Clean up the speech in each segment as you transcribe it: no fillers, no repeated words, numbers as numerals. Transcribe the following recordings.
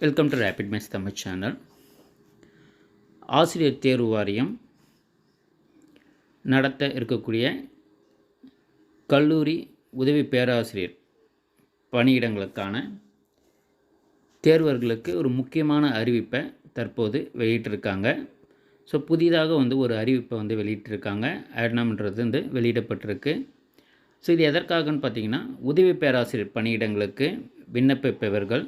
Welcome to rapid maths Tamil channel. ஆசிரியர் தேர்வு வாரியம் நடத்த இருக்கக்கூடிய கல்லூரி உதவி பேராசிரியர் பணியிடங்களுக்கான தேர்வர்களுக்கு ஒரு முக்கியமான அறிவிப்பை தற்போது வெளியிட்டிருக்காங்க. ஸோ புதிதாக ஒரு அறிவிப்பை வெளியிட்டிருக்காங்க. ஆட்னம்ன்றது வெளியிடப்பட்டிருக்கு. ஸோ இது எதற்காகன்னு பார்த்தீங்கன்னா, உதவி பேராசிரியர் பணியிடங்களுக்கு விண்ணப்பிப்பவர்கள்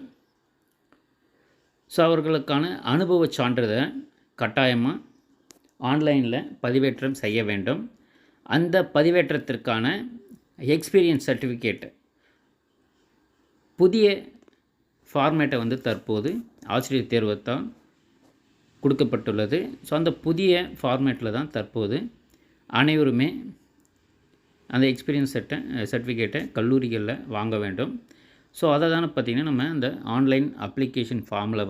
ஸோ அவர்களுக்கான அனுபவ சான்றிதழை கட்டாயமாக ஆன்லைனில் பதிவேற்றம் செய்ய வேண்டும். அந்த பதிவேற்றத்திற்கான எக்ஸ்பீரியன்ஸ் சர்டிஃபிகேட் புதிய ஃபார்மேட்டை தற்போது ஆசிரியர் தேர்வுத்தான் கொடுக்கப்பட்டுள்ளது. ஸோ அந்த புதிய ஃபார்மேட்டில் தான் தற்போது அனைவருமே அந்த எக்ஸ்பீரியன்ஸ் சர்டிஃபிகேட்டை கல்லூரிகளில் வாங்க வேண்டும். ஸோ அதை தானே பார்த்திங்கன்னா நம்ம அந்த ஆன்லைன் அப்ளிகேஷன் ஃபார்மில்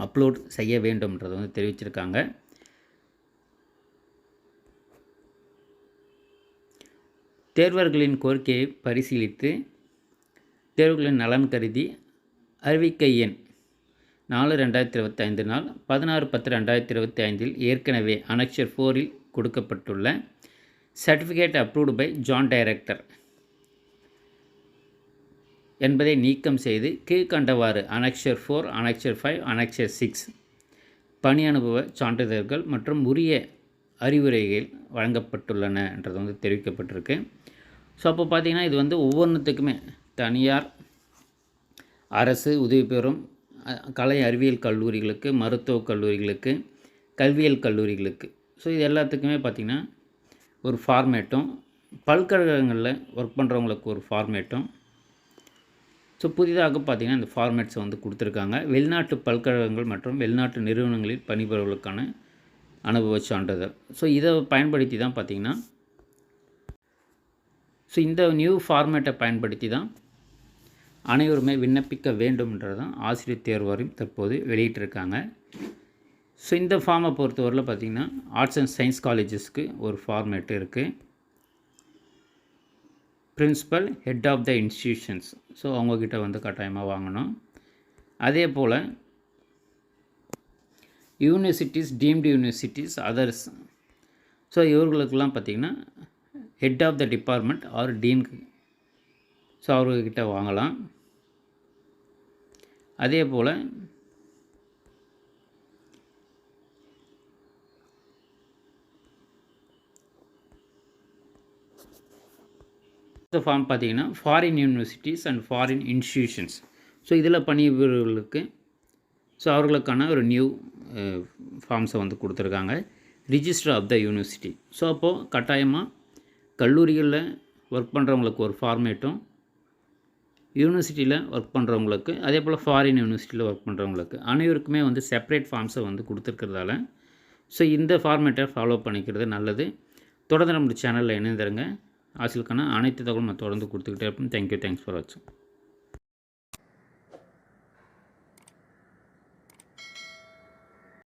அப்லோட் செய்ய வேண்டும்ன்றதை தெரிவிச்சிருக்காங்க. தேர்வர்களின் கோரிக்கையை பரிசீலித்து தேர்வுகளின் நலன் கருதி அறிவிக்கை எண் 4/2025 நாள் 16/10/2025 ஏற்கனவே அனெக்சர் 4 கொடுக்கப்பட்டுள்ள certificate approved by joint director என்பதை நீக்கம் செய்து கீழ்கண்டவாறு அனெக்சர் 4, அனெக்சர் 5, அனெக்சர் 6 பணி அனுபவ சான்றிதழ்கள் மற்றும் உரிய அறிவுரைகள் வழங்கப்பட்டுள்ளன என்றது தெரிவிக்கப்பட்டிருக்கு. ஸோ அப்போ பார்த்திங்கன்னா இது ஒவ்வொன்றுத்துக்குமே தனியார், அரசு உதவி பெறும் கலை அறிவியல் கல்லூரிகளுக்கு, மருத்துவக் கல்லூரிகளுக்கு, கல்வியியல் கல்லூரிகளுக்கு, ஸோ இது எல்லாத்துக்குமே பார்த்திங்கன்னா ஒரு ஃபார்மேட்டும், பல்கலைக்கழகங்களில் ஒர்க் பண்ணுறவங்களுக்கு ஒரு ஃபார்மேட்டும், ஸோ புதிதாக பார்த்திங்கன்னா இந்த ஃபார்மேட்ஸை கொடுத்துருக்காங்க. வெளிநாட்டு பல்கலைக்கழகங்கள் மற்றும் வெளிநாட்டு நிறுவனங்களில் பணிபுரிவர்களுக்கான அனுபவ சான்றிதழ். ஸோ இதை பயன்படுத்தி தான் பார்த்திங்கன்னா ஸோ இந்த நியூ ஃபார்மேட்டை பயன்படுத்தி தான் அனைவருமே விண்ணப்பிக்க வேண்டும்ன்றது தான் ஆசிரியர் தேர்வு வாரியம் தற்போது வெளியிட்டிருக்காங்க. ஸோ இந்த ஃபார்மை பொறுத்தவரையில் பார்த்திங்கன்னா ஆர்ட்ஸ் அண்ட் சயின்ஸ் காலேஜஸ்க்கு ஒரு ஃபார்மேட்டு இருக்குது. Principal, head of the institutions, so அவங்கக்கிட்ட கட்டாயமாக வாங்கணும். அதே போல் universities, deemed universities, others, so இவர்களுக்கெல்லாம் பார்த்திங்கன்னா head of the department or dean, so அவர்கிட்ட வாங்கலாம். அதே போல் இந்த ஃபார்ம் பார்த்திங்கன்னா foreign universities and foreign institutions, so இதில் பணிபுரிவர்களுக்கு ஸோ அவர்களுக்கான ஒரு நியூ ஃபார்ம்ஸை கொடுத்துருக்காங்க. Register of the university, so அப்போது கட்டாயமாக கல்லூரிகளில் ஒர்க் பண்ணுறவங்களுக்கு ஒரு ஃபார்மேட்டும், யூனிவர்சிட்டியில் ஒர்க் பண்ணுறவங்களுக்கு, அதே போல் ஃபாரின் யூனிவர்சிட்டியில் ஒர்க் பண்ணுறவங்களுக்கு அனைவருக்குமே செப்பரேட் ஃபார்ம்ஸை கொடுத்துருக்கிறதால ஸோ இந்த ஃபார்மேட்டை ஃபாலோ பண்ணிக்கிறது நல்லது. தொடர்ந்து நம்ம சேனலில் இணைந்துருங்க. ஆசிரியருக்கான அனைத்து தகவலும் தொடர்ந்து கொடுத்துக்கிட்டே இருப்போம். தேங்க்யூ, தேங்க்ஸ் ஃபார் வாட்சிங்.